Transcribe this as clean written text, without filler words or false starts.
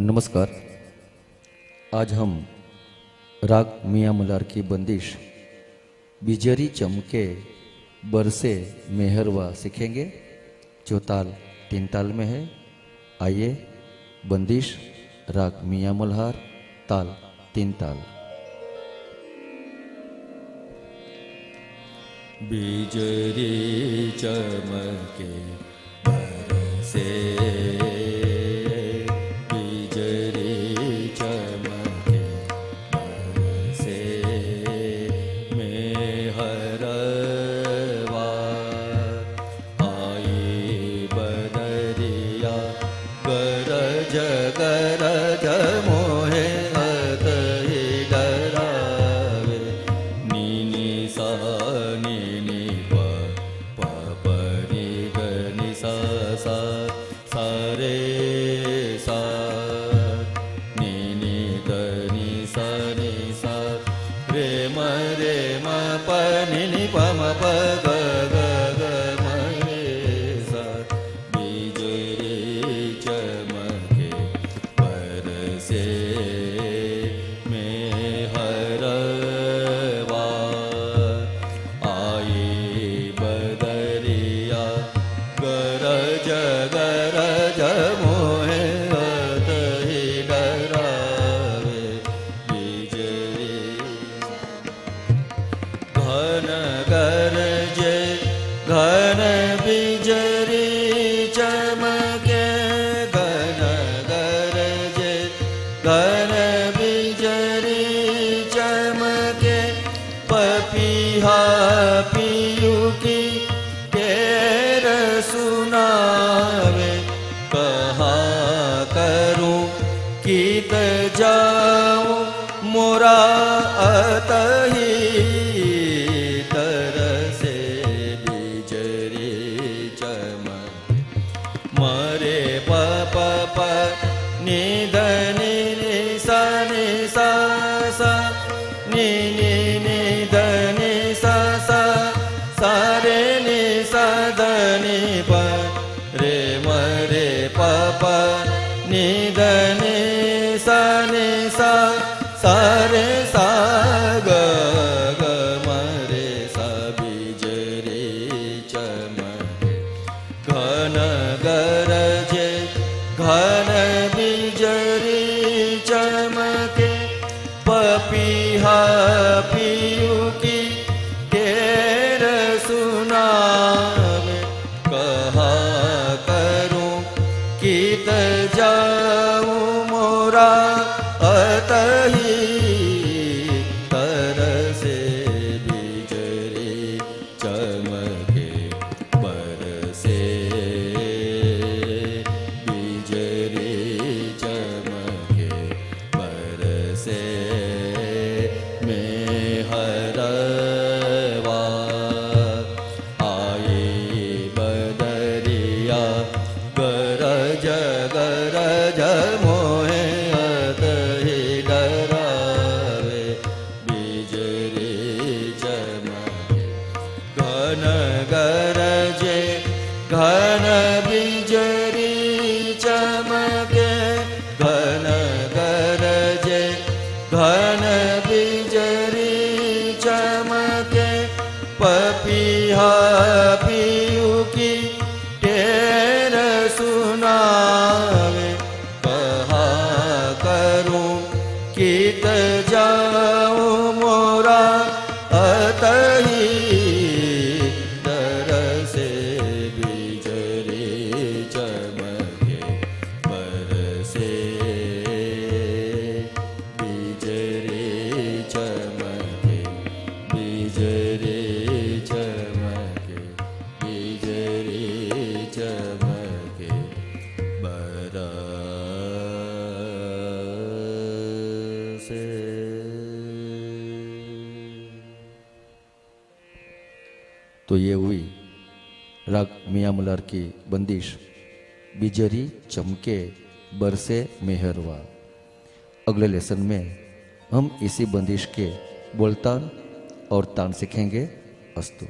नमस्कार। आज हम राग मियाँ मल्हार की बंदिश बिजरी चमके बरसे मेहरवा सीखेंगे, जो ताल 3 ताल में है। आइए, बंदिश राग मियाँ मल्हार, ताल 3 ताल। बिजरी चमके बरसे, गरज मोहे अतहि डरावे। नी सा नी प प नी ग नि सा सा सा रे सा नी द नि सा रे म प नि प म प ग ग ग म रे सा। बिजरी चमके बरसे मेहरवा, आई बदरिया गरज गरज मोहे अतहि डरावे। बिजरी घन गरजे घन बिजरी चमके, घन गरजे घन बिजरी चमके। पपीहा पियू की केर सुनावे, कहा करूं कीत जाऊं मोरा अतहि तरसे। बिजरी चमके मरे प प प नि ध नि सा सा नि ध नि सा सा रे नि सा ध नि प रे म रे प प नि ध नि सा सा रे सा ग ग म रे सा। बिजरी चमके घन गरजे घन बिजरी चमके। पपीहा पियू की केर सुनावे, कहा करूं कीत जाऊं मोरा अतहि तरसे। बिजरी चमके बरसे, बिजरी चमके बरसे मेहरवा, आई बदरिया गरज गरज मोहे अतहि डरावे। बिजरी चमके घन गरजे घन बिजरी चमके, घन गरजे घन बिजरी चमके। पपीहा पियू की टेर सुनावे, कहा करूं कीत जाऊं मोरा अतहि तरसे। बिजरी चमके बरसे, बिजरी चमके बिजरी चमके बिजरी चमके बरसे। तो ये हुई राग मियाँ मल्हार की बंदिश बिजरी चमके बरसे मेहरवा। अगले लेसन में हम इसी बंदिश के बोलतान और तान सीखेंगे। अस्तु।